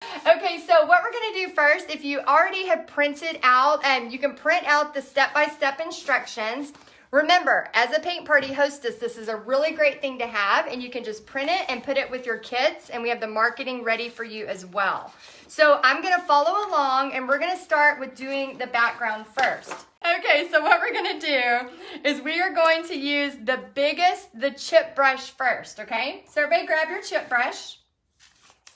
Okay, so what we're gonna do first, if you already have printed out, you can print out the step-by-step instructions. Remember, as a paint party hostess, this is a really great thing to have, and you can just print it and put it with your kits, and we have the marketing ready for you as well. So I'm gonna follow along, and we're gonna start with doing the background first. Okay, so what we're gonna do is we are going to use the chip brush first, okay? So everybody grab your chip brush.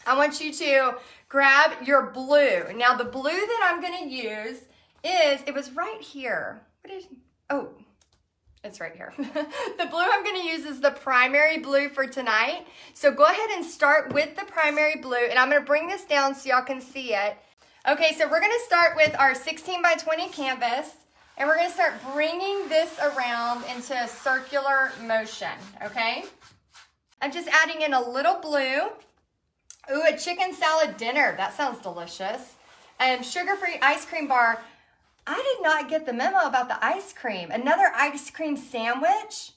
I want you to grab your blue. Now the blue that I'm gonna use it was right here. It's right here. The blue I'm gonna use is the primary blue for tonight. So go ahead and start with the primary blue, and I'm gonna bring this down so y'all can see it. Okay, so we're gonna start with our 16 by 20 canvas, and we're gonna start bringing this around into a circular motion, okay? I'm just adding in a little blue. Ooh, a chicken salad dinner. That sounds delicious. Sugar-free ice cream bar. I did not get the memo about the ice cream. Another ice cream sandwich?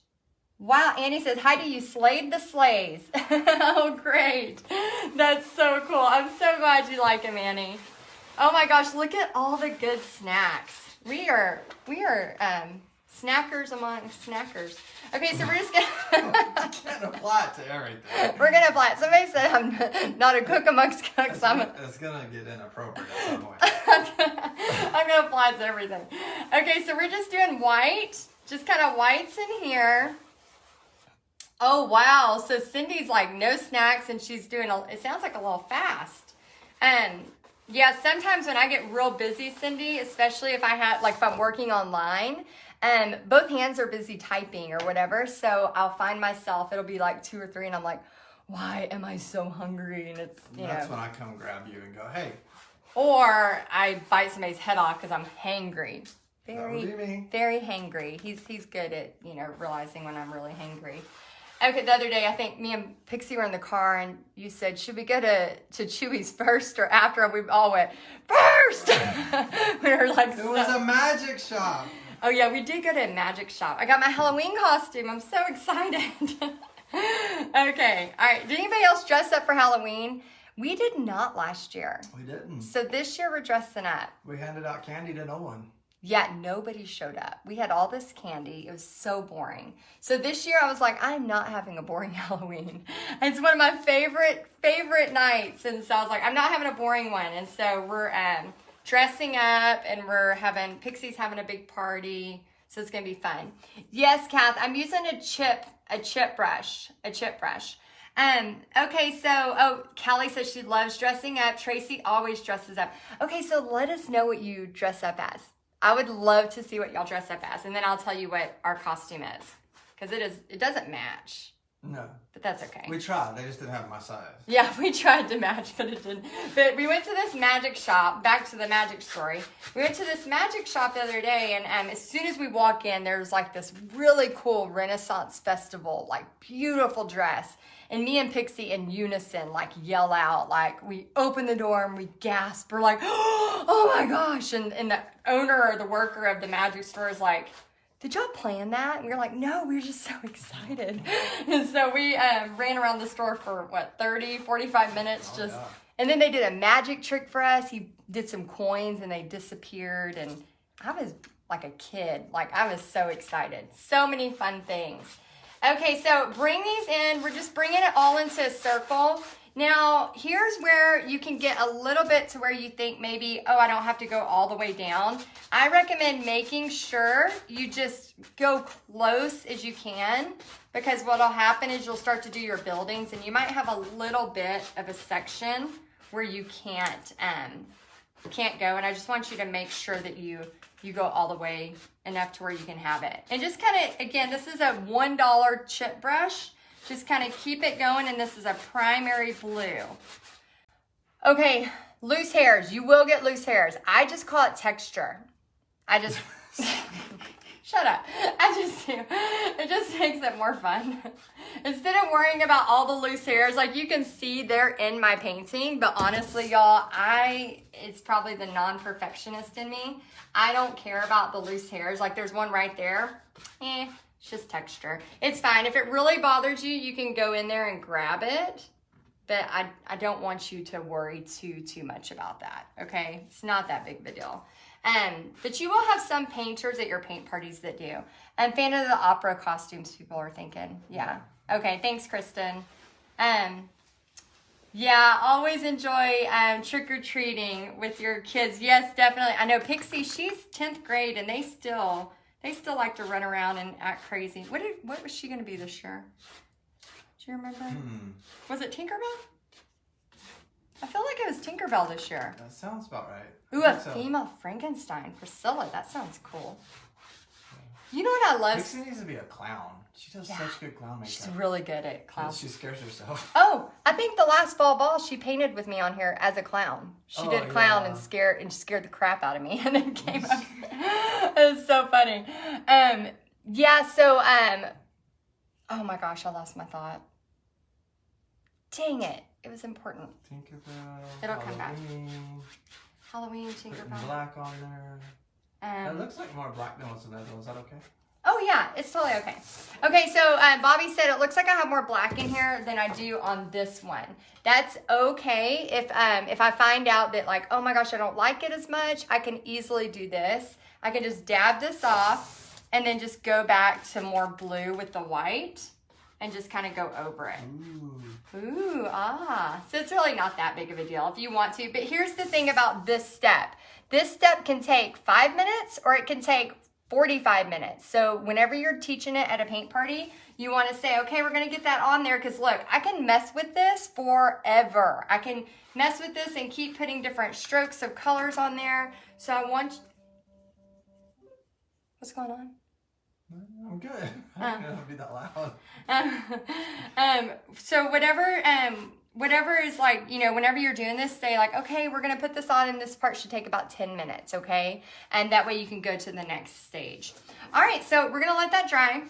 Wow, Annie says, Heidi, you slayed the slays. Oh, great. That's so cool. I'm so glad you like them, Annie. Oh my gosh, look at all the good snacks. We are snackers among snackers. Okay, so we're just gonna You can't apply it to everything. We're gonna apply it. Somebody said I'm not a cook amongst cooks. It's gonna get inappropriate at some point. I'm gonna apply it to everything. Okay, so we're just doing white, just kind of whites in here. Oh wow! So Cindy's like no snacks, and she's doing. It sounds like a little fast. Yeah, sometimes when I get real busy, Cindy, especially if I'm working online. Both hands are busy typing or whatever, so I'll find myself, it'll be like 2 or 3, and I'm like, why am I so hungry? And That's when I come grab you and go, hey. Or I bite somebody's head off because I'm hangry. That would be me. Very hangry. He's good at, realizing when I'm really hangry. Okay, the other day, I think me and Pixie were in the car, and you said, should we go to Chewy's first or after? And we all went, first! We were like, it was a magic shop. Oh yeah, we did go to a magic shop. I got my Halloween costume. I'm so excited. Okay, all right. Did anybody else dress up for Halloween? We did not last year. We didn't. So this year we're dressing up. We handed out candy to no one. Yeah, nobody showed up. We had all this candy. It was so boring. So this year I was like, I'm not having a boring Halloween. It's one of my favorite nights. And so I was like, I'm not having a boring one. And so we're dressing up, and Pixie's having a big party, so it's gonna be fun. Yes, Kath, I'm using a chip brush. Okay, so, Callie says she loves dressing up. Tracy always dresses up. Okay, so let us know what you dress up as. I would love to see what y'all dress up as, and then I'll tell you what our costume is, because it doesn't match. No. But that's okay. We tried. They just didn't have my size. Yeah, we tried to match, but it didn't. But we went to this magic shop, back to the magic story. We went to this magic shop the other day, and as soon as we walk in, there's like this really cool Renaissance festival, like beautiful dress. And me and Pixie in unison, like yell out, like we open the door and we gasp. We're like, oh my gosh. And the owner or the worker of the magic store is like, did y'all plan that? And we were like, no, we were just so excited. And so we ran around the store for 30, 45 minutes just. Yeah. And then they did a magic trick for us. He did some coins and they disappeared. And I was like a kid. Like I was so excited. So many fun things. Okay, so bring these in. We're just bringing it all into a circle. Now, here's where you can get a little bit to where you think maybe, oh, I don't have to go all the way down. I recommend making sure you just go close as you can, because what'll happen is you'll start to do your buildings and you might have a little bit of a section where you can't go. And I just want you to make sure that you go all the way enough to where you can have it. And just kind of, again, this is a $1 chip brush. Just kind of keep it going, and this is a primary blue. Okay, loose hairs. You will get loose hairs. I just call it texture. Shut up. I just do. It just makes it more fun. Instead of worrying about all the loose hairs, like you can see they're in my painting, but honestly, y'all, it's probably the non-perfectionist in me. I don't care about the loose hairs. Like there's one right there. It's just texture. It's fine. If it really bothers you, you can go in there and grab it. but I don't want you to worry too much about that, okay? It's not that big of a deal. But you will have some painters at your paint parties that do. I'm fan of the opera costumes, people are thinking. Yeah. Okay, thanks, Kristen. Yeah, always enjoy trick-or-treating with your kids. Yes, definitely. I know Pixie, she's 10th grade, and they still like to run around and act crazy. What was she going to be this year? Do you remember? Was it Tinkerbell? I feel like it was Tinkerbell this year. That sounds about right. Ooh, a female Frankenstein. Priscilla, that sounds cool. You know what I love? Pixie needs to be a clown. She does such good clown makeup. She's really good at clowns. She scares herself. Oh, I think the last fall ball she painted with me on here as a clown. She did clown and scared the crap out of me, and then came up. It was so funny. Oh my gosh, I lost my thought. Dang it. It was important. Tinkerbell. It'll come back. Halloween, Tinkerbell. Putting black on there. It looks like more black than what's in the other one. Is that okay? Oh yeah, it's totally okay. Okay, so Bobby said it looks like I have more black in here than I do on this one. That's okay. If I find out that like, oh my gosh, I don't like it as much, I can easily do this. I can just dab this off and then just go back to more blue with the white and just kind of go over it. Ooh, So it's really not that big of a deal if you want to. But here's the thing about this step. This step can take 5 minutes or it can take 45 minutes. So whenever you're teaching it at a paint party, you want to say, okay, we're going to get that on there because look, I can mess with this forever. I can mess with this and keep putting different strokes of colors on there. So I want... What's going on? I'm good. I'm going to be that loud. So whatever is like, you know, whenever you're doing this, say like, okay, we're going to put this on and this part should take about 10 minutes, okay? And that way you can go to the next stage. All right, so we're going to let that dry.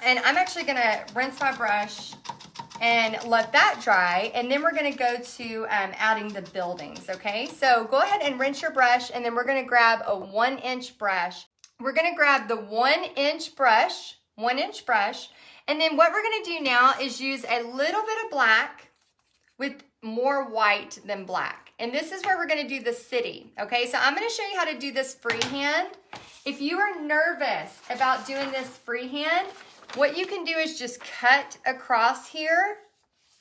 And I'm actually going to rinse my brush and let that dry. And then we're going to go to adding the buildings, okay? So go ahead and rinse your brush, and then we're going to grab a 1-inch brush. We're going to grab the 1-inch brush, and then what we're going to do now is use a little bit of black with more white than black. And this is where we're going to do the city, okay? So I'm going to show you how to do this freehand. If you are nervous about doing this freehand, what you can do is just cut across here.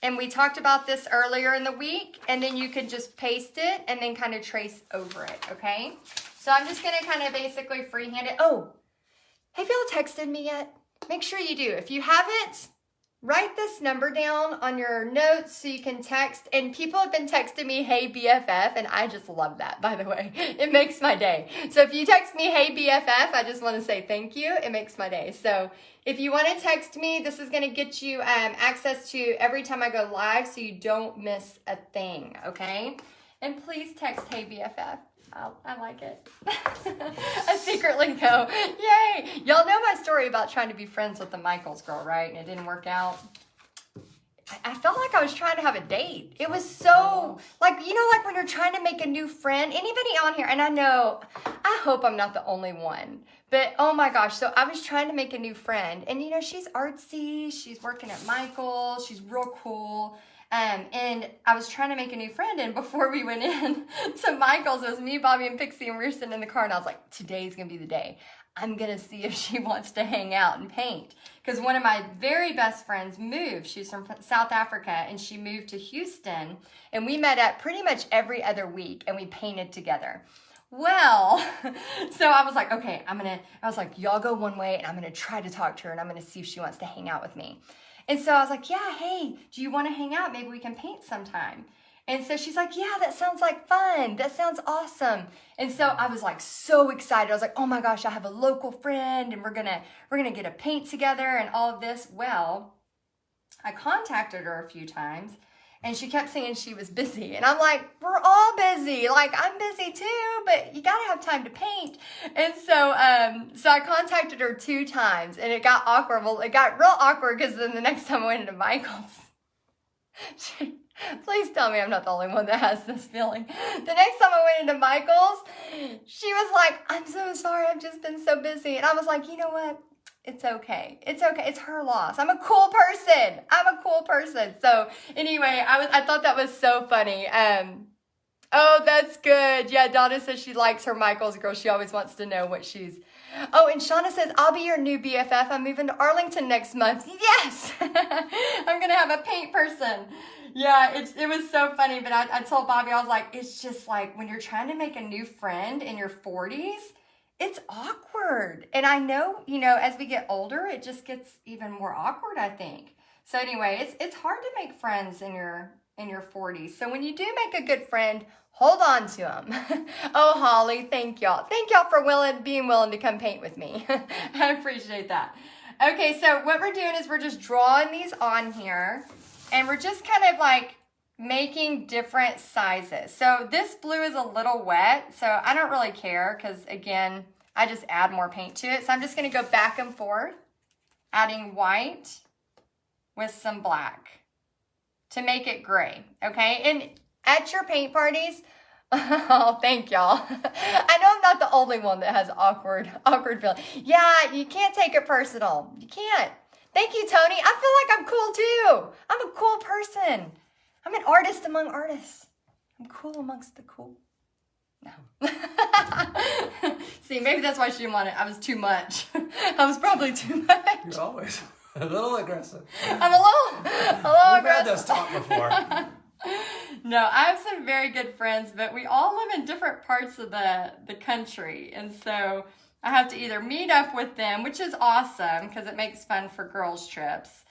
And we talked about this earlier in the week. And then you can just paste it and then kind of trace over it, okay? So I'm just going to kind of basically freehand it. Oh, have y'all texted me yet? Make sure you do. If you haven't, write this number down on your notes so you can text. And people have been texting me, hey BFF, and I just love that, by the way. It makes my day. So if you text me, hey BFF, I just want to say thank you. It makes my day. So if you want to text me, this is going to get you access to every time I go live so you don't miss a thing, okay? And please text, hey BFF. I like it. I secretly go, yay! Y'all know my story about trying to be friends with the Michaels girl, right? And it didn't work out. I felt like I was trying to have a date. It was so, like, you know, like when you're trying to make a new friend. Anybody on here, and I hope I'm not the only one. But, oh my gosh, so I was trying to make a new friend. And, you know, she's artsy. She's working at Michael's. She's real cool. And I was trying to make a new friend, and before we went in to Michael's, it was me, Bobby, and Pixie, and we were sitting in the car, and I was like, today's going to be the day. I'm going to see if she wants to hang out and paint. Because one of my very best friends moved. She's from South Africa, and she moved to Houston, and we met up pretty much every other week, and we painted together. Well, so I was like, okay, I was like, y'all go one way, and I'm going to try to talk to her, and I'm going to see if she wants to hang out with me. And so I was like, yeah, hey, do you want to hang out? Maybe we can paint sometime. And so she's like, yeah, that sounds like fun. That sounds awesome. And so I was like so excited. I was like, oh my gosh, I have a local friend and we're gonna get a paint together and all of this. Well, I contacted her a few times and she kept saying she was busy. And I'm like, we're all busy. Like, I'm busy too, but you gotta have time to paint. And so I contacted her 2 times and it got awkward. Well, it got real awkward because then the next time I went into Michael's, please tell me I'm not the only one that has this feeling. The next time I went into Michael's, she was like, I'm so sorry, I've just been so busy. And I was like, you know what? It's okay. It's okay. It's her loss. I'm a cool person. I'm a cool person. So anyway, I thought that was so funny. Oh, that's good. Yeah, Donna says she likes her Michael's girl. She always wants to know what she's. Oh, and Shauna says, I'll be your new BFF. I'm moving to Arlington next month. Yes! I'm going to have a paint person. Yeah, it was so funny. But I told Bobby, I was like, it's just like when you're trying to make a new friend in your 40s, it's awkward. And I know, as we get older, it just gets even more awkward, I think. So anyway, it's hard to make friends in your 40s. So when you do make a good friend, hold on to them. Oh, Holly, thank y'all. Thank y'all for being willing to come paint with me. I appreciate that. Okay, so what we're doing is we're just drawing these on here, and we're just kind of like making different sizes. So this blue is a little wet, so I don't really care because, again, I just add more paint to it. So I'm just going to go back and forth, adding white with some black to make it gray, okay? And at your paint parties, oh, thank y'all. I know I'm not the only one that has awkward feeling. Yeah, you can't take it personal. You can't. Thank you, Tony. I feel like I'm cool too. I'm a cool person. I'm an artist among artists. I'm cool amongst the cool. No. See, maybe that's why she didn't want it. I was too much. I was probably too much. You're always a little aggressive. I'm a little aggressive. We've had this talk before. No, I have some very good friends, but we all live in different parts of the country. And so I have to either meet up with them, which is awesome because it makes fun for girls' trips.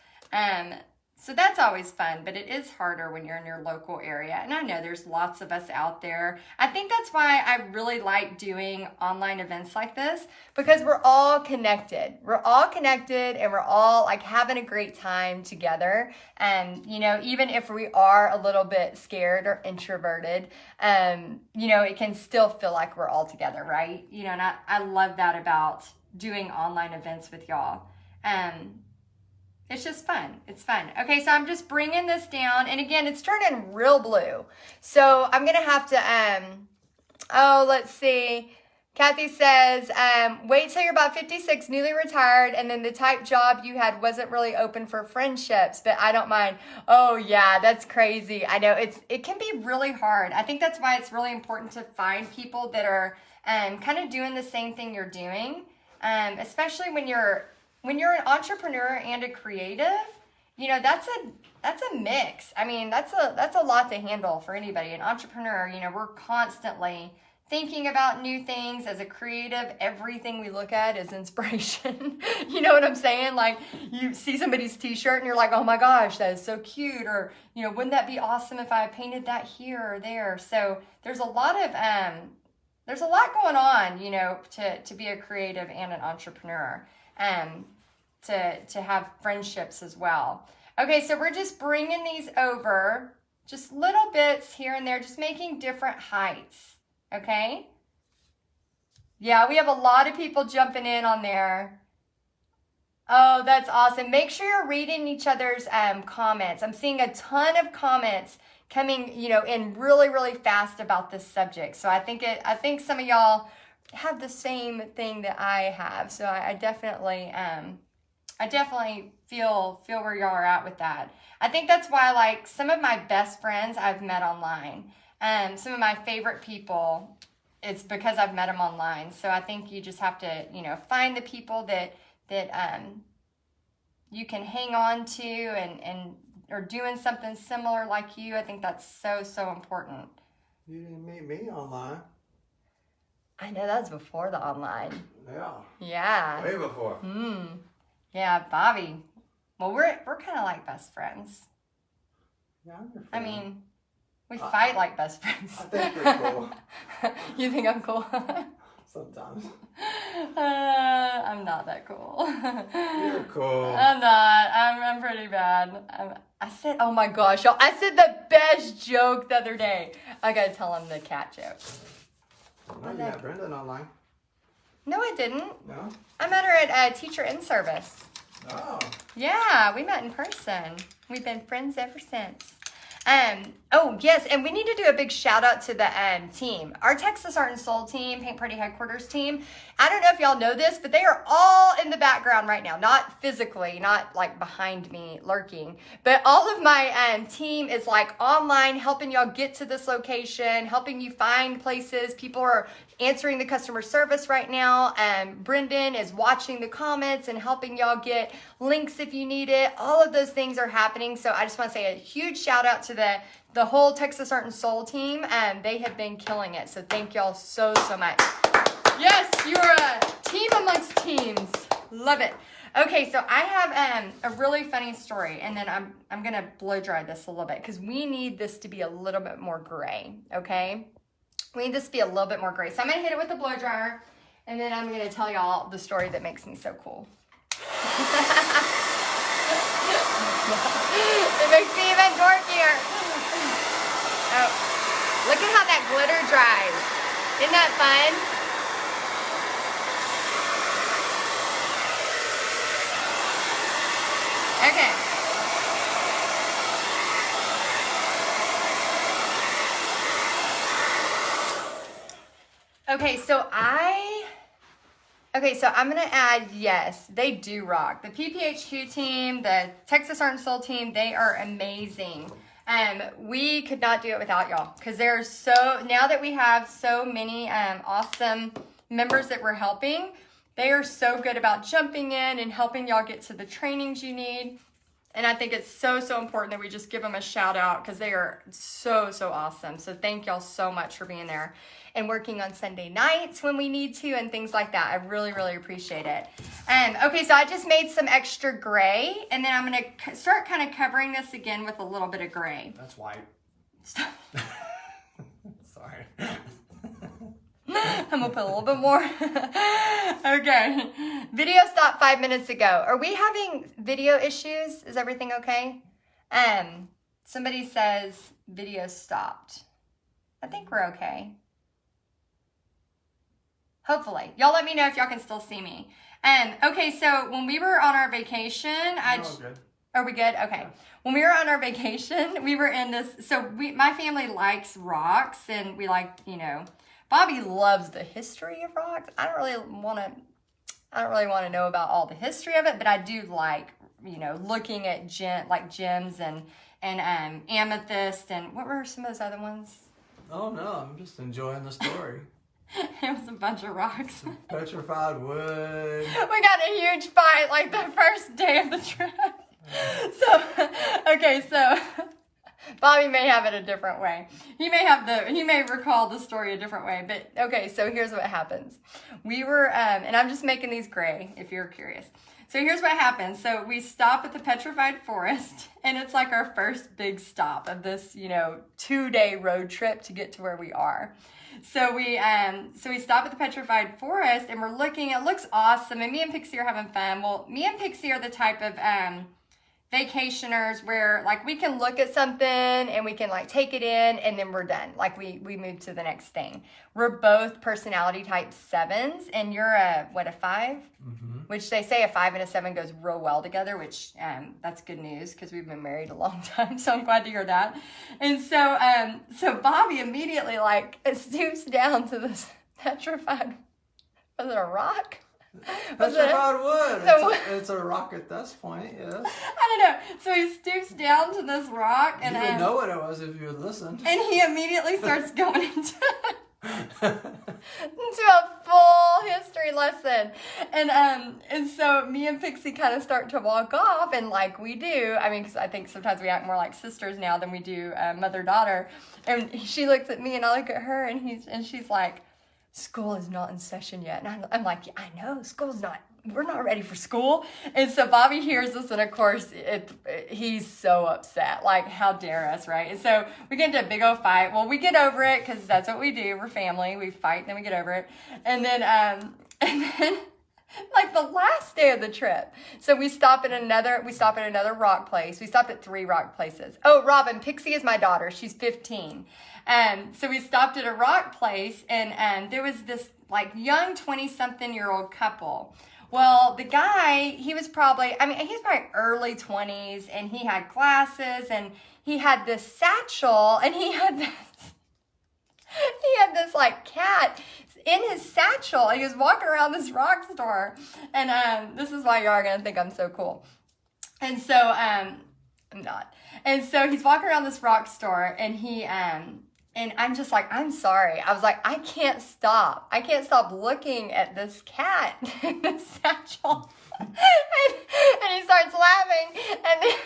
So that's always fun, but it is harder when you're in your local area. And I know there's lots of us out there. I think that's why I really like doing online events like this, because we're all connected. We're all connected and we're all like having a great time together. And, even if we are a little bit scared or introverted, it can still feel like we're all together, right? And I love that about doing online events with y'all. It's just fun. It's fun. Okay, so I'm just bringing this down. And again, it's turning real blue. So I'm going to have to, let's see. Kathy says, wait till you're about 56, newly retired, and then the type job you had wasn't really open for friendships, but I don't mind. Oh, yeah, that's crazy. I know it can be really hard. I think that's why it's really important to find people that are kind of doing the same thing you're doing, especially when you're an entrepreneur and a creative. That's a mix. I mean, that's a lot to handle for anybody. An entrepreneur, we're constantly thinking about new things. As a creative, everything we look at is inspiration. You know what I'm saying? Like, you see somebody's t-shirt and you're like, oh my gosh, that is so cute. Or, wouldn't that be awesome if I painted that here or there? So there's a lot going on, to be a creative and an entrepreneur. To have friendships as well. Okay, so we're just bringing these over, just little bits here and there, just making different heights, okay? Yeah, we have a lot of people jumping in on there. Oh, that's awesome. Make sure you're reading each other's comments. I'm seeing a ton of comments coming, in really, really fast about this subject. So I think some of y'all have the same thing that I have. So I definitely feel where y'all are at with that. I think that's why, like, some of my best friends I've met online. Some of my favorite people, it's because I've met them online. So I think you just have to, find the people that you can hang on to and are doing something similar like you. I think that's so important. You didn't meet me online. I know that's before the online. Yeah. Yeah. Way before. Yeah, Bobby. Well, we're kind of like best friends. Yeah, I'm your friend. I mean, we fight like best friends. I think you're cool. You think I'm cool? Sometimes. I'm not that cool. You're cool. I'm not. I'm pretty bad. I said, oh my gosh, y'all. I said the best joke the other day. I gotta tell him the cat joke. No, you met Brendan online. No, I didn't. No? I met her at Teacher in Service. Oh. Yeah, we met in person. We've been friends ever since. Oh, yes, and we need to do a big shout out to the team. Our Texas Art and Soul team, Paint Party Headquarters team. I don't know if y'all know this, but they are all in the background right now. Not physically, not like behind me lurking, but all of my team is like online helping y'all get to this location, helping you find places. People are answering the customer service right now. Brendan is watching the comments and helping y'all get links if you need it. All of those things are happening. So I just want to say a huge shout out to the whole Texas Art and Soul team. They have been killing it. So thank y'all so much. Yes, you are a team amongst teams. Love it. Okay, so I have a really funny story, and then I'm gonna blow dry this a little bit because we need this to be a little bit more gray. Okay, we need this to be a little bit more gray. So I'm gonna hit it with the blow dryer, and then I'm gonna tell y'all the story that makes me so cool. It makes me even dorkier. Oh, look at how that glitter dries. Isn't that fun? Okay. So I'm going to add, yes, they do rock. The PPHQ team, the Texas Art and Soul team, they are amazing. We could not do it without y'all because now that we have so many awesome members that we're helping, they are so good about jumping in and helping y'all get to the trainings you need. And I think it's so important that we just give them a shout out because they are so awesome. So thank y'all so much for being there and working on Sunday nights when we need to and things like that. I really appreciate it. Okay, so I just made some extra gray, and then I'm going to start kind of covering this again with a little bit of gray. That's white. Stop. Sorry. I'm gonna put a little bit more. Okay. Video stopped 5 minutes ago. Are we having video issues? Is everything okay? Somebody says video stopped. I think we're okay. Hopefully. Y'all let me know if y'all can still see me. Okay, so when we were on our vacation, Good. Are we good? Okay. Yeah. When we were on our vacation, we were in this, my family likes rocks, and we like, Bobby loves the history of rocks. I don't really want to know about all the history of it, but I do like, looking at gems and amethyst, and what were some of those other ones? Oh no, I'm just enjoying the story. It was a bunch of rocks. Petrified wood. We got a huge fight like the first day of the trip. So Bobby may have it a different way. He may recall the story a different way, but okay, so here's what happens. We were, and I'm just making these gray if you're curious. So here's what happens. So we stop at the Petrified Forest, and it's like our first big stop of this, 2-day road trip to get to where we are. So we stop at the Petrified Forest, and we're looking, it looks awesome, and me and Pixie are having fun. Well, me and Pixie are the type of, vacationers where like we can look at something and we can like take it in and then we're done. Like we move to the next thing. We're both personality type 7s, and you're a 5? Mm-hmm. Which they say a 5 and a 7 goes real well together, which that's good news because we've been married a long time. So I'm glad to hear that. And so Bobby immediately like stoops down to this petrified, was it a rock? Petrified wood. It's a rock at this point, yes. I don't know. So he stoops down to this rock, and you would know what it was if you had listened. And he immediately starts going into a full history lesson, and so me and Pixie kind of start to walk off, and like we do. I mean, because I think sometimes we act more like sisters now than we do mother-daughter. And she looks at me, and I look at her, and she's like, school is not in session yet. And I'm like, I know, we're not ready for school. And so Bobby hears this, and of course, he's so upset. Like, how dare us, right? And so we get into a big old fight. Well, we get over it, because that's what we do. We're family. We fight, and then we get over it. And then like the last day of the trip, so we stop at another rock place. We stopped at 3 rock places. Oh, Robin, Pixie is my daughter. She's 15. So we stopped at a rock place, and there was this like young 20-something-year-old couple. Well, the guy, he's probably early 20s, and he had glasses, and he had this satchel, and he had this like cat in his satchel, and he was walking around this rock store. And this is why you are gonna think I'm so cool. And so I'm not. And so he's walking around this rock store, and and I'm just like, I'm sorry. I was like, I can't stop looking at this cat in this satchel. and he starts laughing, and then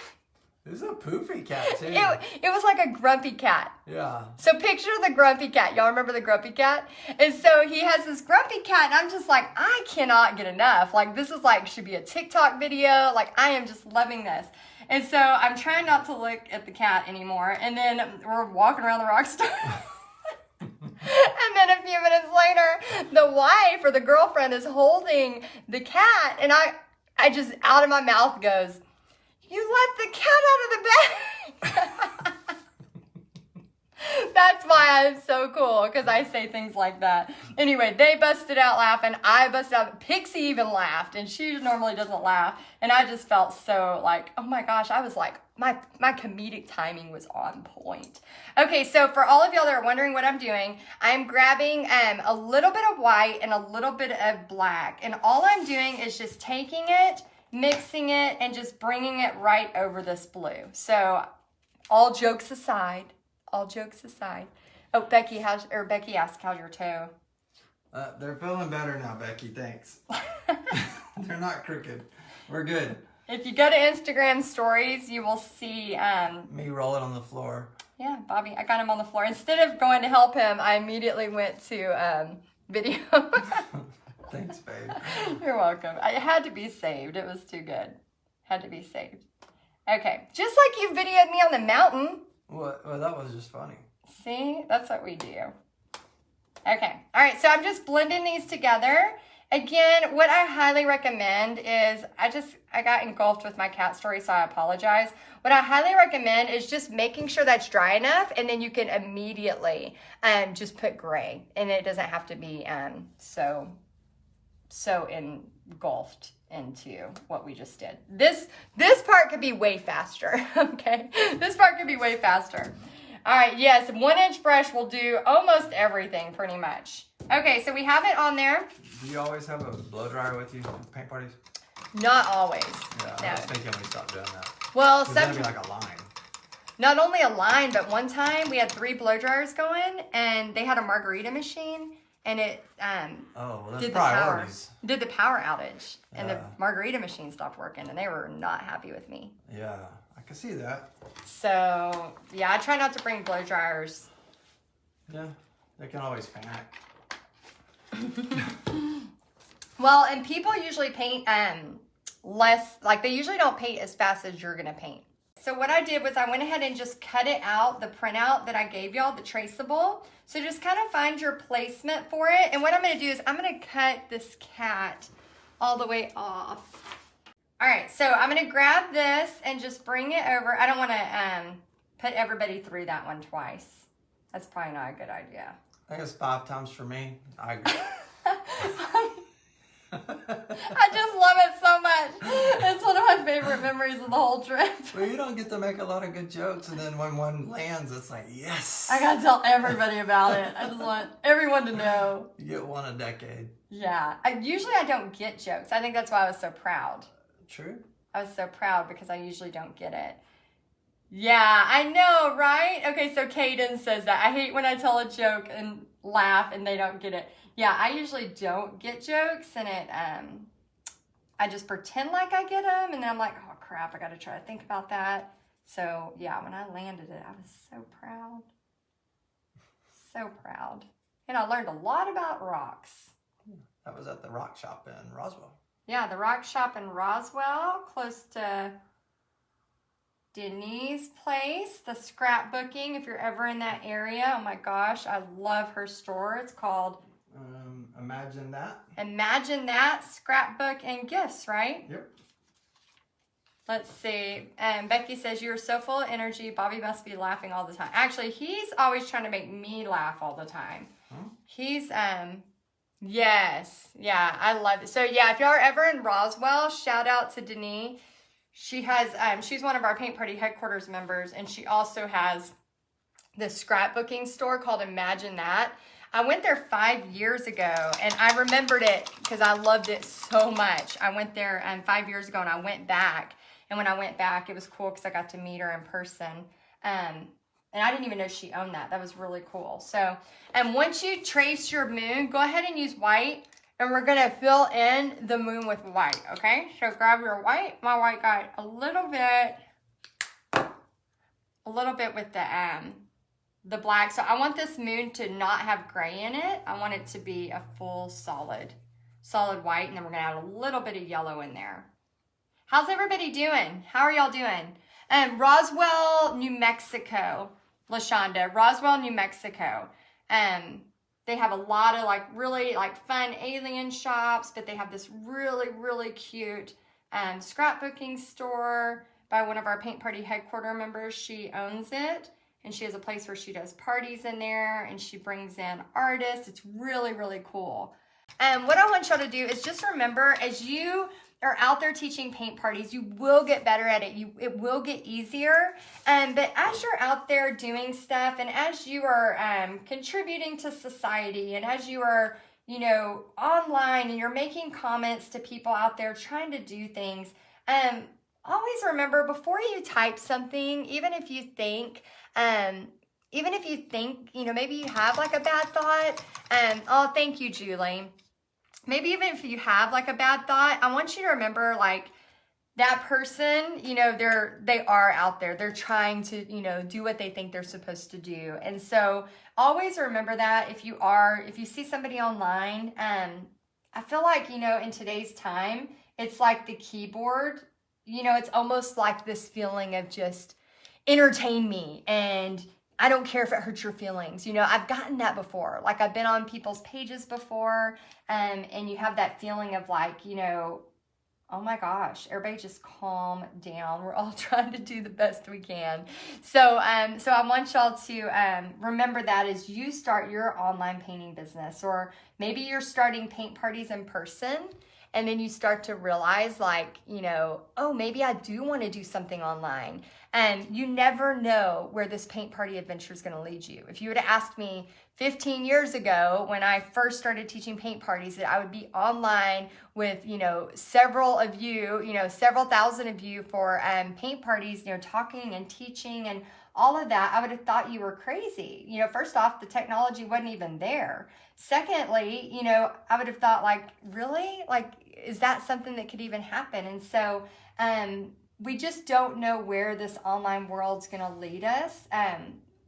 It was a poofy cat, too. it was like a grumpy cat. Yeah. So picture the grumpy cat. Y'all remember the grumpy cat? And so he has this grumpy cat, and I'm just like, I cannot get enough. Like, this is like, should be a TikTok video. Like, I am just loving this. And so I'm trying not to look at the cat anymore. And then we're walking around the rock store. And then a few minutes later, the wife or the girlfriend is holding the cat. And I just, out of my mouth goes, you let the cat out of the bag. That's why I'm so cool, because I say things like that. Anyway, they busted out laughing. I busted out. Pixie even laughed, and she normally doesn't laugh. And I just felt so like, oh my gosh, I was like, my comedic timing was on point. Okay, so for all of y'all that are wondering what I'm doing, I'm grabbing a little bit of white and a little bit of black. And all I'm doing is just taking it, mixing it, and just bringing it right over this blue. So all jokes aside. Oh, Becky asked, how's your toe? They're feeling better now, Becky. Thanks. They're not crooked. We're good. If you go to Instagram stories, you will see me rolling on the floor. Yeah, Bobby, I got him on the floor. Instead of going to help him, I immediately went to video. Thanks, babe. You're welcome. It had to be saved. It was too good. Had to be saved. Okay, just like you videoed me on the mountain. Well, that was just funny. See? That's what we do. Okay. All right. So I'm just blending these together. Again, what I highly recommend is, I got engulfed with my cat story, so I apologize. What I highly recommend is just making sure that's dry enough, and then you can immediately just put gray, and it doesn't have to be so engulfed into what we just did. This part could be way faster, okay? This part could be way faster. All right, yes, 1-inch brush will do almost everything pretty much. Okay, so we have it on there. Do you always have a blow dryer with you at paint parties? Not always. Yeah, no. I was thinking we stopped doing that. Well, it's gonna be like a line. Not only a line, but one time we had 3 blow dryers going, and they had a margarita machine, and it did the power outage, and the margarita machine stopped working, and they were not happy with me. Yeah, I can see that. So yeah, I try not to bring blow dryers. Yeah, they can always panic. Well, and people usually paint less, like they usually don't paint as fast as you're gonna paint. So what I did was I went ahead and just cut it out, the printout that I gave y'all, the traceable. So just kind of find your placement for it. And what I'm gonna do is I'm gonna cut this cat all the way off. All right, so I'm gonna grab this and just bring it over. I don't wanna put everybody through that one twice. That's probably not a good idea. I think it's 5 times for me. I agree. I just love it so much. It's one of my favorite memories of the whole trip. Well, you don't get to make a lot of good jokes, and then when one lands, it's like, yes. I gotta tell everybody about it. I just want everyone to know. You get one a decade. Yeah. Usually I don't get jokes. I think that's why I was so proud. True. I was so proud because I usually don't get it. Yeah, I know, right? Okay, so Kaden says that. I hate when I tell a joke and laugh and they don't get it. Yeah, I usually don't get jokes, and I just pretend like I get them, and then I'm like, oh crap, I gotta try to think about that. So yeah, when I landed it, I was so proud. So proud. And I learned a lot about rocks. That was at the rock shop in Roswell. Yeah, the rock shop in Roswell, close to Denise place, the scrapbooking, if you're ever in that area. Oh my gosh, I love her store. It's called Imagine That. Imagine That, scrapbook and gifts, right? Yep. Let's see. Becky says, you're so full of energy. Bobby must be laughing all the time. Actually, he's always trying to make me laugh all the time. Huh? He's Yes. Yeah, I love it. So yeah, if y'all are ever in Roswell, shout out to Denise. She has she's one of our paint party headquarters members, and she also has this scrapbooking store called Imagine That. I went there 5 years ago, and I remembered it because I loved it so much. I went there 5 years ago, and I went back. And when I went back, it was cool because I got to meet her in person. And I didn't even know she owned that. That was really cool. So, and once you trace your moon, go ahead and use white. And we're going to fill in the moon with white, okay? So grab your white. My white got a little bit with the black. So I want this moon to not have gray in it. I want it to be a full solid white. And then we're going to add a little bit of yellow in there. How's everybody doing? How are y'all doing? Roswell, New Mexico. LaShonda, Roswell, New Mexico. They have a lot of really fun alien shops, but they have this really, really cute scrapbooking store by one of our paint party headquarter members. She owns it, and she has a place where she does parties in there, and she brings in artists. It's really, really cool. What I want y'all to do is just remember, as you are out there teaching paint parties, you will get better at it. It will get easier. But as you're out there doing stuff, and as you are contributing to society, and as you are, online, and you're making comments to people out there trying to do things, always remember, before you type something, even if you think, maybe you have a bad thought, oh, thank you, Julie. Maybe even if you have a bad thought, I want you to remember that person, they are out there. They're trying to, do what they think they're supposed to do. And so always remember that if you see somebody online, I feel like, in today's time, it's like the keyboard, it's almost like this feeling of just entertain me, and I don't care if it hurts your feelings. I've gotten that before. I've been on people's pages before, and you have that feeling of oh my gosh, everybody just calm down. We're all trying to do the best we can. So I want y'all to remember that as you start your online painting business, or maybe you're starting paint parties in person, and then you start to realize oh, maybe I do want to do something online. And you never know where this paint party adventure is going to lead you. If you would have asked me 15 years ago when I first started teaching paint parties that I would be online with, several of you, several thousand of you for paint parties, talking and teaching and all of that, I would have thought you were crazy. First off, the technology wasn't even there. Secondly, I would have thought really? Is that something that could even happen? And so, we just don't know where this online world's going to lead us.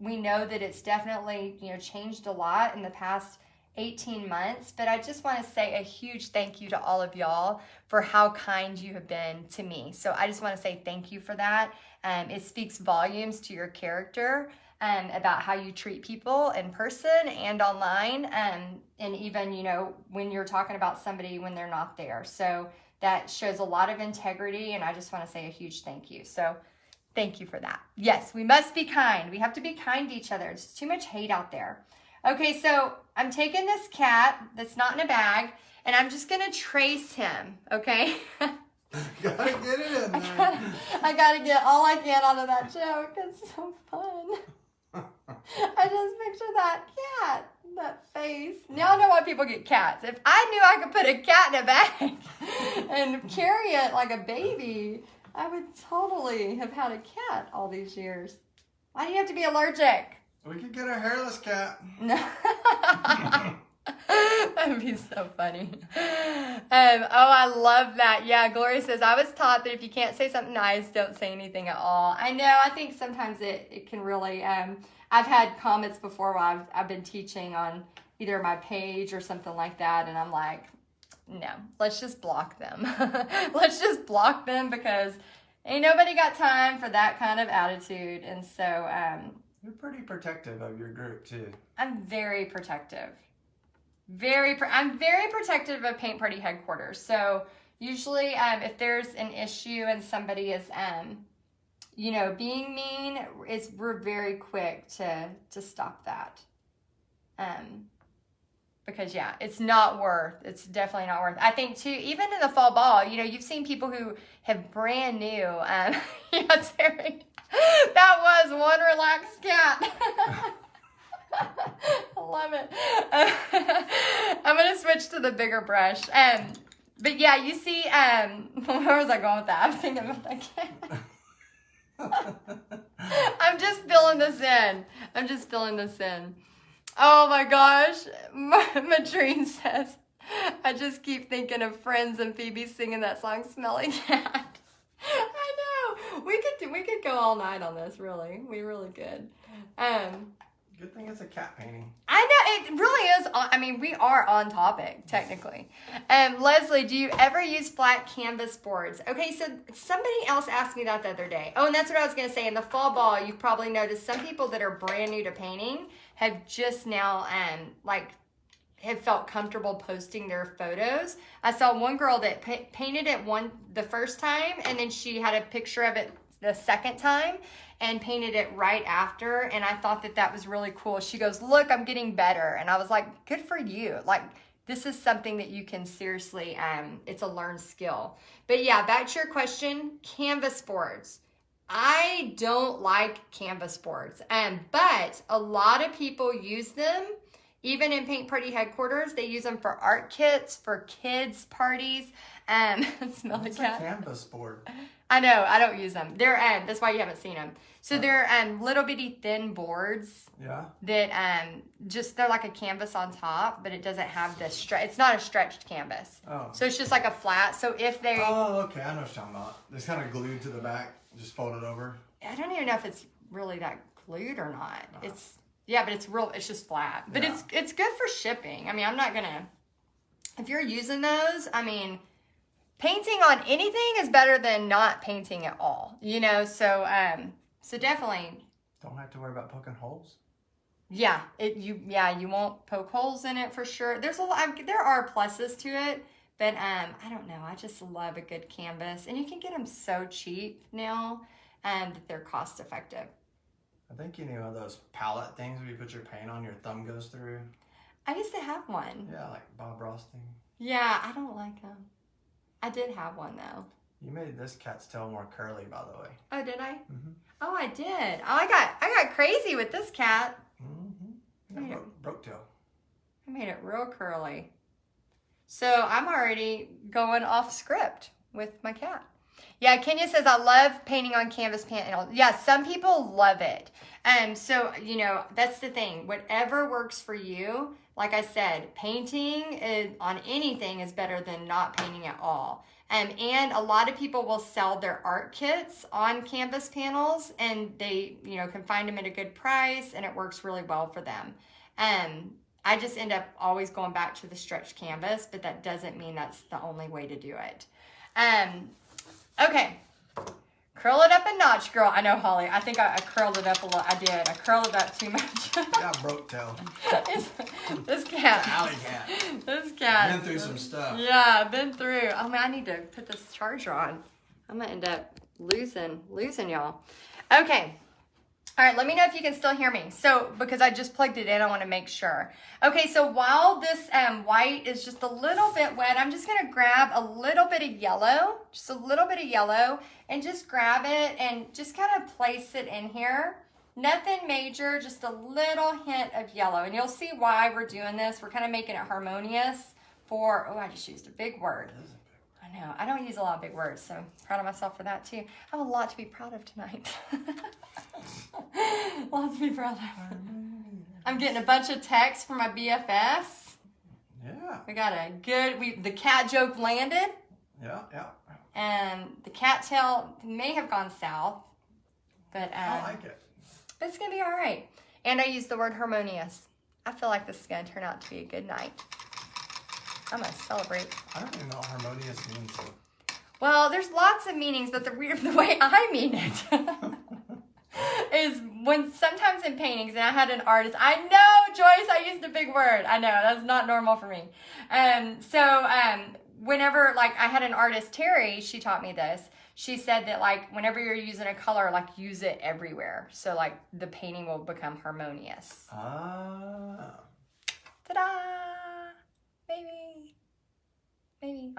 We know that it's definitely, changed a lot in the past 18 months, but I just want to say a huge thank you to all of y'all for how kind you have been to me. So I just want to say thank you for that. It speaks volumes to your character, about how you treat people in person and online, and even, when you're talking about somebody when they're not there. So that shows a lot of integrity, and I just want to say a huge thank you. So thank you for that. Yes, we must be kind. We have to be kind to each other. There's too much hate out there. Okay, so I'm taking this cat that's not in a bag, and I'm just going to trace him, okay? Gotta get it in there. I gotta get all I can out of that joke. It's so fun. I just picture that cat, that face. Now I know why people get cats. If I knew I could put a cat in a bag and carry it like a baby, I would totally have had a cat all these years. Why do you have to be allergic? We could get a hairless cat. No. That'd be so funny. I love that. Yeah, Gloria says, I was taught that if you can't say something nice, don't say anything at all. I know, I think sometimes it can really, I've had comments before where I've been teaching on either my page or something like that, and I'm like, no, let's just block them. Let's just block them, because ain't nobody got time for that kind of attitude. And so, you're pretty protective of your group too. I'm very protective. I'm very protective of paint party headquarters. So usually, if there's an issue and somebody is, being mean, we're very quick to stop that. Because yeah, it's definitely not worth. I think too, even in the fall ball, you know, you've seen people who have brand new, yeah, Terry, that was one relaxed cat. I love it. I'm going to switch to the bigger brush. But yeah, you see, where was I going with that? I'm thinking about that cat. I'm just filling this in. Oh my gosh. Madrine says, I just keep thinking of Friends and Phoebe singing that song, Smelly Cat. I know. We could go all night on this, really. We really could. Good thing it's a cat painting. I know, it really is. I mean, we are on topic, technically. Leslie, do you ever use flat canvas boards? Okay, so somebody else asked me that the other day. Oh, and that's what I was going to say. In the fall ball, you've probably noticed some people that are brand new to painting have just now, have felt comfortable posting their photos. I saw one girl that painted it the first time, and then she had a picture of it the second time and painted it right after, and I thought that was really cool. She goes, look, I'm getting better. And I was like, good for you. Like, this is something that you can seriously, it's a learned skill. But yeah, back to your question, canvas boards. I don't like canvas boards, but a lot of people use them. Even in Paint Party headquarters, they use them for art kits, for kids' parties. Smell the cat. A canvas board. I know, I don't use them. They're that's why you haven't seen them. So they're little bitty thin boards. Yeah. That they're like a canvas on top, but it doesn't have the it's not a stretched canvas. Oh. So it's just like a flat. So if they Oh, okay, I know what you're talking about. It's kind of glued to the back, just folded over. I don't even know if it's really that glued or not. It's but it's just flat. But it's good for shipping. I mean, I'm not gonna if you're using those, I mean, painting on anything is better than not painting at all, you know? So, so definitely. Don't have to worry about poking holes. Yeah, you won't poke holes in it for sure. There are pluses to it, but I don't know. I just love a good canvas, and you can get them so cheap now, that they're cost effective. I think you know those palette things where you put your paint on, your thumb goes through. I used to have one. Yeah, like Bob Ross thing. Yeah, I don't like them. I did have one though. You made this cat's tail more curly, by the way. Oh, did I? Mm-hmm. Oh, I did. Oh, I got crazy with this cat. Mm-hmm. Yeah, broke tail. I made it real curly. So I'm already going off script with my cat. Yeah, Kenya says, I love painting on canvas panels. Yeah, some people love it. So, you know, that's the thing. Whatever works for you, like I said, painting on anything is better than not painting at all. And a lot of people will sell their art kits on canvas panels, and they, you know, can find them at a good price, and it works really well for them. I just end up always going back to the stretched canvas, but that doesn't mean that's the only way to do it. Okay. Curl it up a notch, girl. I know, Holly. I think I curled it up a lot. I did. I curled it up too much. Yeah, broke tail. This cat. Alley cat. This cat. Been through some stuff. Yeah, I've been through. Oh, man, I need to put this charger on. I'm going to end up losing y'all. Okay. All right, let me know if you can still hear me. So, because I just plugged it in, I want to make sure. Okay, so while this white is just a little bit wet, I'm just going to grab a little bit of yellow, just a little bit of yellow, and just grab it and just kind of place it in here. Nothing major, just a little hint of yellow. And you'll see why we're doing this. We're kind of making it harmonious for, oh, I just used a big word. I know, I don't use a lot of big words, so I'm proud of myself for that too. I have a lot to be proud of tonight. A lot to be proud of. I'm getting a bunch of texts from my BFFs. Yeah. We got a good, the cat joke landed. Yeah. And the cat tail may have gone south, but I like it. But it's gonna be all right. And I used the word harmonious. I feel like this is gonna turn out to be a good night. I'm gonna celebrate. I don't even know what harmonious means. Well, there's lots of meanings, but the way I mean it is when sometimes in paintings, and I had an artist, I know, Joyce, I used a big word. I know, that's not normal for me. Whenever, like, I had an artist, Terry, she taught me this. She said that, like, whenever you're using a color, like, use it everywhere. So, like, the painting will become harmonious. Ah. Ta-da!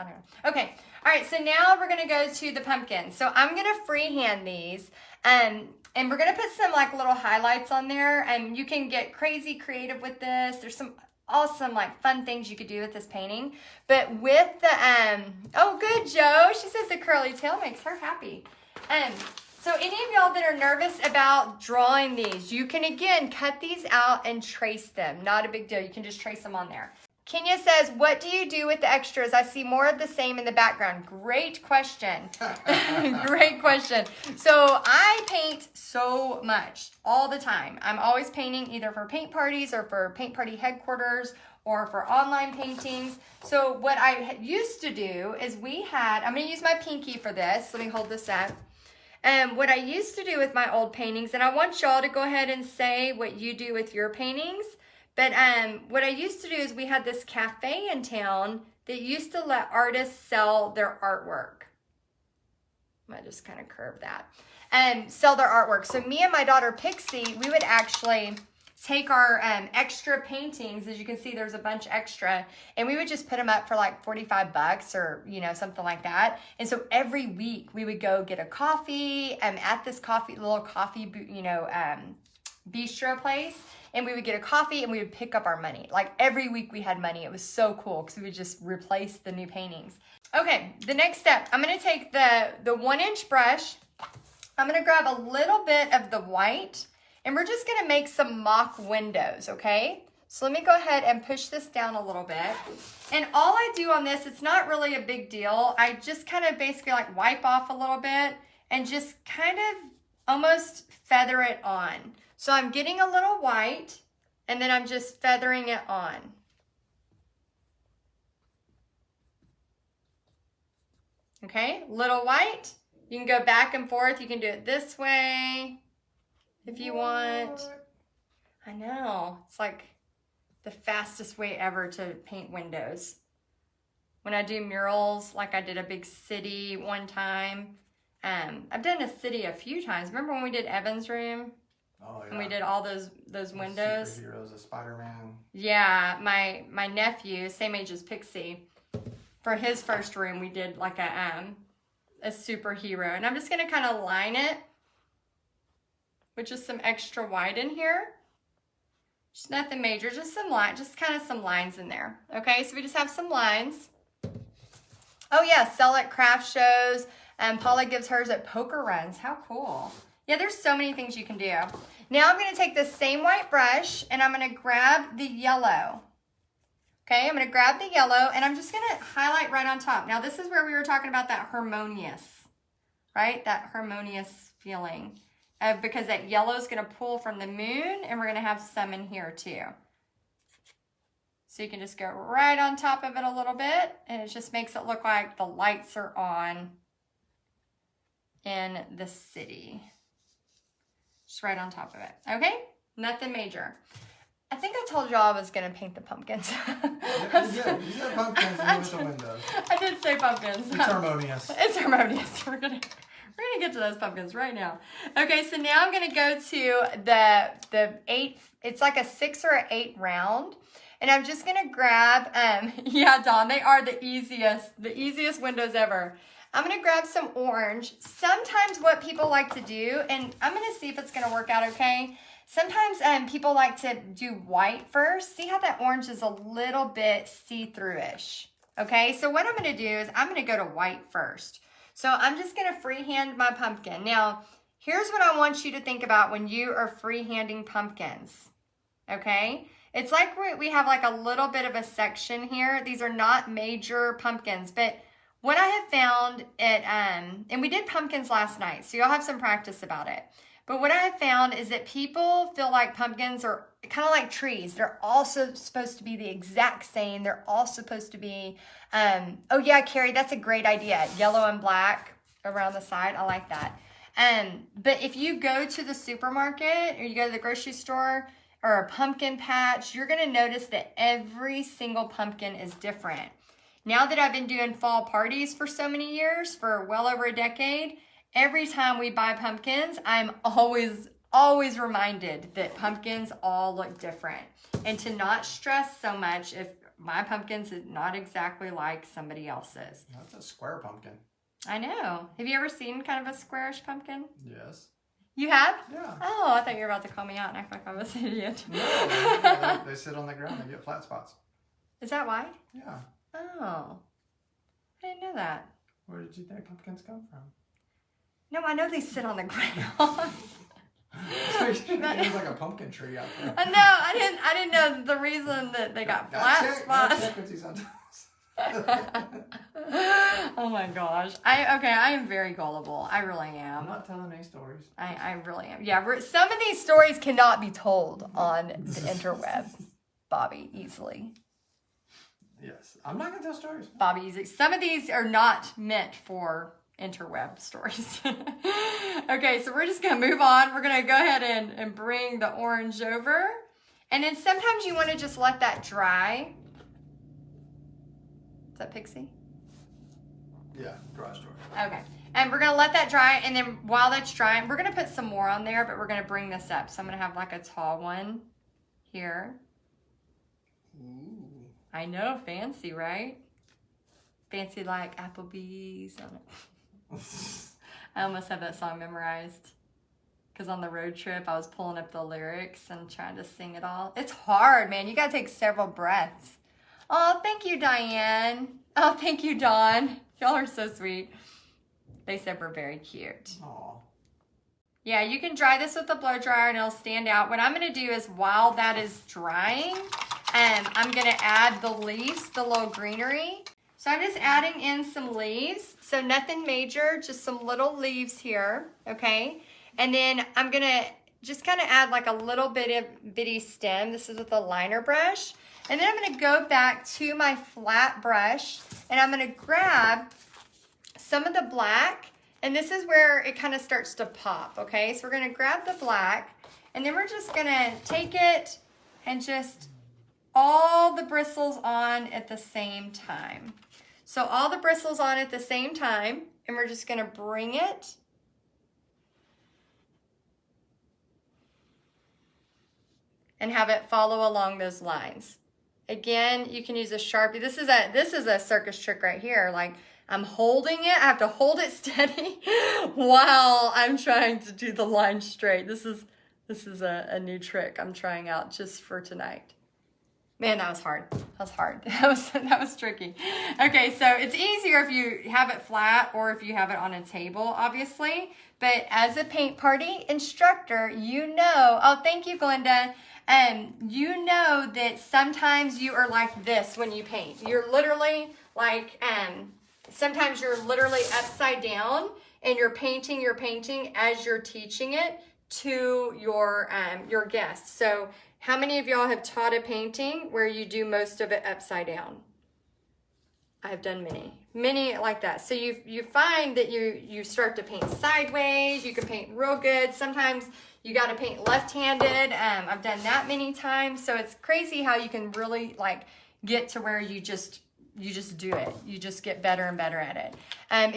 I don't know. Okay. All right. So now we're going to go to the pumpkins. So I'm going to freehand these. And we're going to put some like little highlights on there. And you can get crazy creative with this. There's some awesome like fun things you could do with this painting. But with the, oh, good, Joe. She says the curly tail makes her happy. So any of y'all that are nervous about drawing these, you can again cut these out and trace them. Not a big deal. You can just trace them on there. Kenya says, what do you do with the extras? I see more of the same in the background. Great question. Great question. So I paint so much all the time. I'm always painting either for paint parties or for paint party headquarters or for online paintings. So what I used to do is I'm going to use my pinky for this. Let me hold this up. What I used to do with my old paintings, and I want y'all to go ahead and say what you do with your paintings, but what I used to do is we had this cafe in town that used to let artists sell their artwork. I might just kind of curve that. Sell their artwork. So me and my daughter Pixie, we would actually take our extra paintings, as you can see there's a bunch extra, and we would just put them up for like 45 bucks or something like that. And so every week we would go get a coffee at this little coffee bistro place, and we would get a coffee and we would pick up our money. Like every week we had money. It was so cool because we would just replace the new paintings. Okay, the next step, I'm going to take the 1-inch brush. I'm going to grab a little bit of the white, and we're just gonna make some mock windows, okay? So let me go ahead and push this down a little bit. And all I do on this, it's not really a big deal. I just kind of basically like wipe off a little bit and just kind of almost feather it on. So I'm getting a little white and then I'm just feathering it on. Okay, little white. You can go back and forth. You can do it this way. If you want. I know, it's like the fastest way ever to paint windows. When I do murals, like I did a big city one time. I've done a city a few times. Remember when we did Evan's room? Oh, yeah. And we did all those windows? Superheroes, a Spider-Man. Yeah, my nephew, same age as Pixie, for his first room, we did like a superhero. And I'm just gonna kind of line it with just some extra white in here. Just nothing major, just some line, just kind of some lines in there. Okay, so we just have some lines. Oh yeah, sell at craft shows. Paula gives hers at poker runs. How cool. Yeah, there's so many things you can do. Now I'm gonna take this same white brush and I'm gonna grab the yellow. Okay, I'm gonna grab the yellow and I'm just gonna highlight right on top. Now this is where we were talking about that harmonious, right? That harmonious feeling. Because that yellow is going to pull from the moon, and we're going to have some in here too. So you can just go right on top of it a little bit, and it just makes it look like the lights are on in the city. Just right on top of it. Okay? Nothing major. I think I told y'all I was going to paint the pumpkins. Yeah, you said pumpkins and with the windows. I did say pumpkins. It's harmonious. It's harmonious. We're gonna get to those pumpkins right now. Okay, so now I'm gonna go to the 8. It's like a 6 or an 8 round, and I'm just gonna grab. Yeah, Dawn, they are the easiest windows ever. I'm gonna grab some orange. Sometimes what people like to do, and I'm gonna see if it's gonna work out okay. Sometimes people like to do white first. See how that orange is a little bit see-through-ish. Okay, so what I'm gonna do is I'm gonna go to white first. So I'm just gonna freehand my pumpkin. Now, here's what I want you to think about when you are freehanding pumpkins, okay? It's like we have like a little bit of a section here. These are not major pumpkins, but what I have found and we did pumpkins last night, so you'll have some practice about it. But what I have found is that people feel like pumpkins are kind of like trees. They're also supposed to be the exact same. They're all supposed to be, oh yeah, Carrie, that's a great idea. Yellow and black around the side. I like that. But if you go to the supermarket or you go to the grocery store or a pumpkin patch, you're going to notice that every single pumpkin is different. Now that I've been doing fall parties for so many years, for well over a decade, every time we buy pumpkins, I'm always always reminded that pumpkins all look different, and to not stress so much if my pumpkins is not exactly like somebody else's. That's a square pumpkin. I know. Have you ever seen kind of a squarish pumpkin? Yes. You have? Yeah. Oh, I thought you were about to call me out and act like I was an idiot. No, they sit on the ground. They get flat spots. Is that why? Yeah. Oh. I didn't know that. Where did you think pumpkins come from? No, I know they sit on the ground. There's like a pumpkin tree out there. No, I didn't know the reason that they got flat spots. Check with you sometimes. Oh my gosh. I am very gullible. I really am. I'm not telling any stories. I really am. Yeah, some of these stories cannot be told on the interweb. Bobby Easley. Yes. I'm not going to tell stories. Bobby Easley. Some of these are not meant for interweb stories. Okay, so we're just going to move on. We're going to go ahead and bring the orange over. And then sometimes you want to just let that dry. Is that Pixie? Yeah, garage door. Okay. And we're going to let that dry. And then while that's drying, we're going to put some more on there, but we're going to bring this up. So I'm going to have like a tall one here. Ooh. I know, fancy, right? Fancy like Applebee's on it. I almost have that song memorized. Because on the road trip, I was pulling up the lyrics and trying to sing it all. It's hard, man. You got to take several breaths. Oh, thank you, Diane. Oh, thank you, Dawn. Y'all are so sweet. They said we're very cute. Aw. Yeah, you can dry this with a blow dryer and it'll stand out. What I'm going to do is while that is drying, I'm going to add the leaves, the little greenery. So I'm just adding in some leaves. So nothing major, just some little leaves here, okay? And then I'm going to just kind of add like a little bit of bitty stem. This is with a liner brush. And then I'm going to go back to my flat brush and I'm going to grab some of the black. And this is where it kind of starts to pop, okay? So we're going to grab the black and then we're just going to take it and just all the bristles on at the same time. So all the bristles on at the same time, and we're just gonna bring it and have it follow along those lines. Again, you can use a Sharpie. This is a circus trick right here. Like I'm holding it, I have to hold it steady while I'm trying to do the line straight. This is a new trick I'm trying out just for tonight. Man, that was hard. That was hard. That was tricky. Okay, so it's easier if you have it flat or if you have it on a table, obviously. But as a paint party instructor, you know, oh, thank you, Glenda. You know that sometimes you are like this when you paint. You're literally like, sometimes you're literally upside down and you're painting as you're teaching it to your guests. So how many of y'all have taught a painting where you do most of it upside down? I've done many like that. So you find that you start to paint sideways. You can paint real good. Sometimes you got to paint left-handed. I've done that many times. So it's crazy how you can really like get to where you just do it. You just get better and better at it.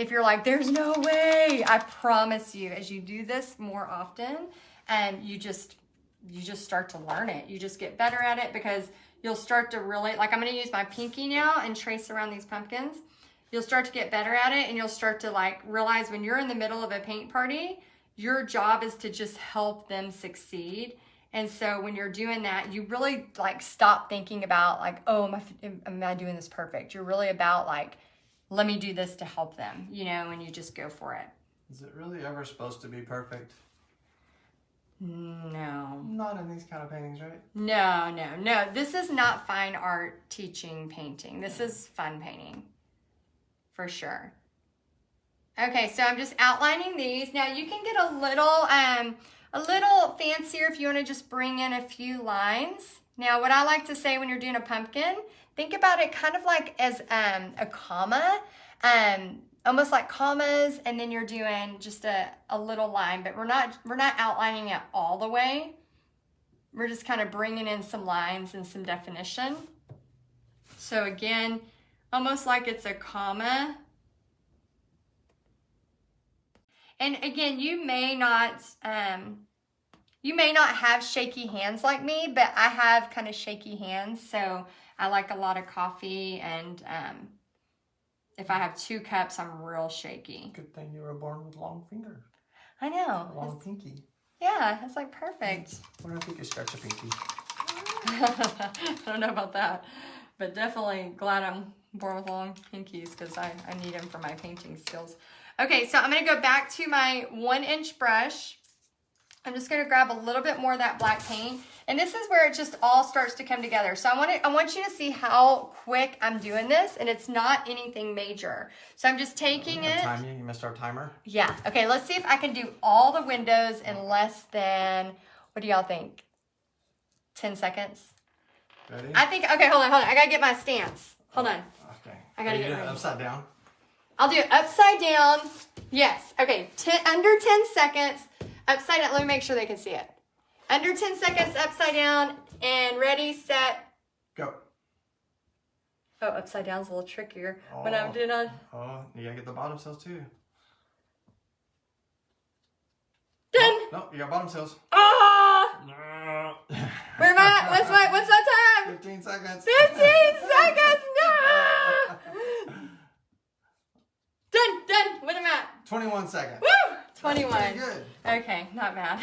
If you're like, there's no way, I promise you, as you do this more often, you just start to learn it. You just get better at it because you'll start to really, like I'm going to use my pinky now and trace around these pumpkins. You'll start to get better at it and you'll start to like realize when you're in the middle of a paint party, your job is to just help them succeed. And so when you're doing that, you really like stop thinking about like, oh, am I doing this perfect? You're really about like, let me do this to help them, you know, and you just go for it. Is it really ever supposed to be perfect? No. Not in these kind of paintings, right? No. This is not fine art teaching painting. This is fun painting, for sure. Okay, so I'm just outlining these. Now you can get a little fancier if you want to just bring in a few lines. Now what I like to say when you're doing a pumpkin, think about it kind of like as a comma, almost like commas, and then you're doing just a little line, but we're not outlining it all the way. We're just kind of bringing in some lines and some definition. So again, almost like it's a comma. And again, you may not You may not have shaky hands like me, but I have kind of shaky hands, so I like a lot of coffee, and if I have 2 cups, I'm real shaky. Good thing you were born with long fingers. I know. Long pinky. Yeah, it's like perfect. Wonder if you could stretch a pinky. I don't know about that, but definitely glad I'm born with long pinkies because I need them for my painting skills. Okay, so I'm going to go back to my 1-inch brush. I'm just going to grab a little bit more of that black paint. And this is where it just all starts to come together. So I want you to see how quick I'm doing this, and it's not anything major. So I'm just taking it. Time you missed our timer? Yeah. Okay, let's see if I can do all the windows in less than, what do y'all think? 10 seconds? Ready? I think, okay, hold on. I got to get my stance. Hold on. Okay. I got to get it ready. upside down? I'll do it upside down. Yes. Okay, under 10 seconds. Upside down. Let me make sure they can see it. Under 10 seconds, upside down, and ready, set, go. Oh, upside down's a little trickier when I'm doing on. Oh, you gotta get the bottom cells too. Done. No, you got bottom cells. Ah! No. Where am I? What's my time? 15 seconds. 15 seconds. No. Done. What am I at? 21 seconds. Woo! 21. That's pretty good. Okay, not bad.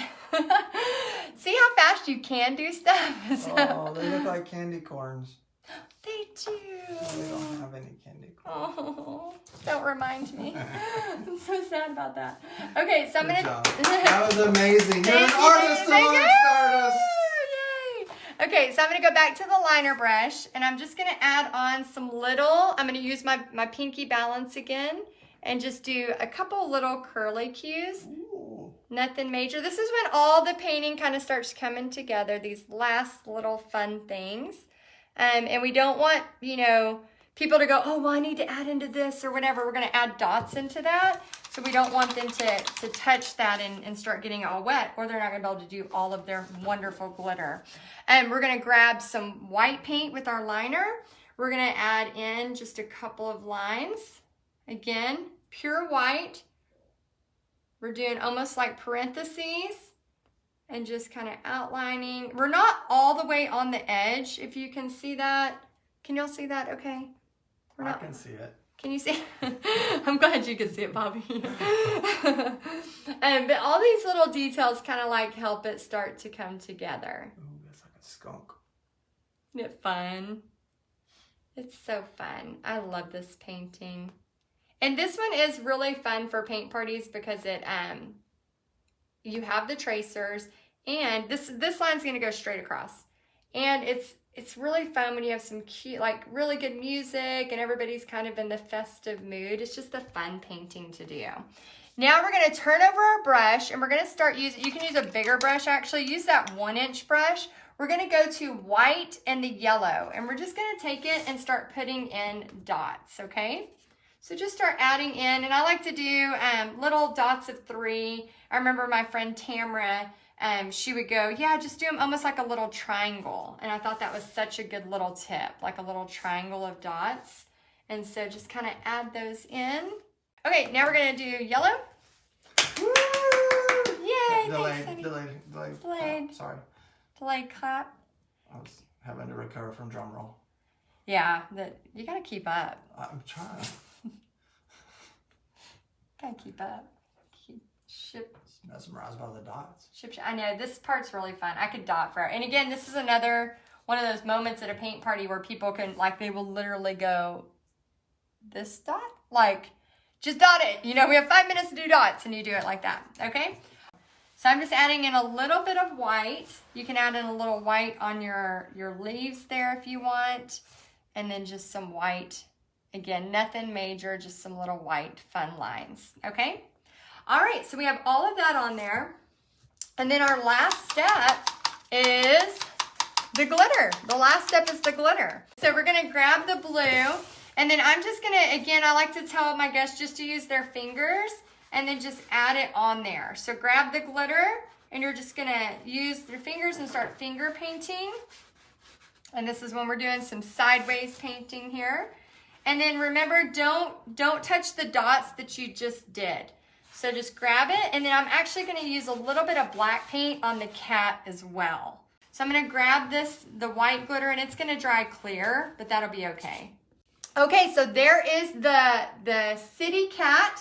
See how fast you can do stuff? Oh, they look like candy corns. They do. They don't have any candy corns. Oh, don't remind me. I'm so sad about that. Okay, so I'm Good gonna. job. That was amazing. You're an Thank you, artist, thank an you. artist. Yay! Okay, so I'm gonna go back to the liner brush, and I'm just gonna add on some little. I'm gonna use my pinky balance again, and just do a couple little curly cues. Ooh. Nothing major. This is when all the painting kind of starts coming together. These last little fun things. And we don't want, people to go, oh, well, I need to add into this or whatever. We're going to add dots into that. So we don't want them to touch that and start getting all wet, or they're not going to be able to do all of their wonderful glitter. And we're going to grab some white paint with our liner. We're going to add in just a couple of lines. Again, pure white. We're doing almost like parentheses. And just kind of outlining. We're not all the way on the edge, if you can see that. Can y'all see that okay? I can see it. Can you see? I'm glad you can see it, Bobby. But all these little details kind of like help it start to come together. Ooh, that's like a skunk. Isn't it fun? It's so fun. I love this painting. And this one is really fun for paint parties because it you have the tracers, and this line's gonna go straight across. And it's really fun when you have some cute, like really good music and everybody's kind of in the festive mood. It's just a fun painting to do. Now we're gonna turn over our brush and we're gonna start using, you can use a bigger brush actually, use that 1-inch brush. We're gonna go to white and the yellow, and we're just gonna take it and start putting in dots, okay? So just start adding in, and I like to do little dots of 3. I remember my friend Tamara, she would go, yeah, just do them almost like a little triangle. And I thought that was such a good little tip, like a little triangle of dots. And so just kind of add those in. Okay, now we're gonna do yellow. Woo! Yay, Delayed. thanks, Delayed. Delayed. Oh, sorry. Delayed clap. I was having to recover from drum roll. Yeah, you gotta keep up. I'm trying. Gotta keep up. Mesmerized by the dots. I know, this part's really fun. I could dot forever. And again, this is another one of those moments at a paint party where people can, like, they will literally go, this dot? Like, just dot it. We have 5 minutes to do dots, and you do it like that, okay? So I'm just adding in a little bit of white. You can add in a little white on your leaves there if you want. And then just some white. Again, nothing major, just some little white fun lines, okay? All right, so we have all of that on there. And then our last step is the glitter. The last step is the glitter. So we're gonna grab the blue, and then I'm just gonna, again, I like to tell my guests just to use their fingers and then just add it on there. So grab the glitter, and you're just gonna use your fingers and start finger painting. And this is when we're doing some sideways painting here. And then remember, don't touch the dots that you just did. So just grab it, and then I'm actually gonna use a little bit of black paint on the cat as well. So I'm gonna grab the white glitter, and it's gonna dry clear, but that'll be okay. Okay, so there is the city cat.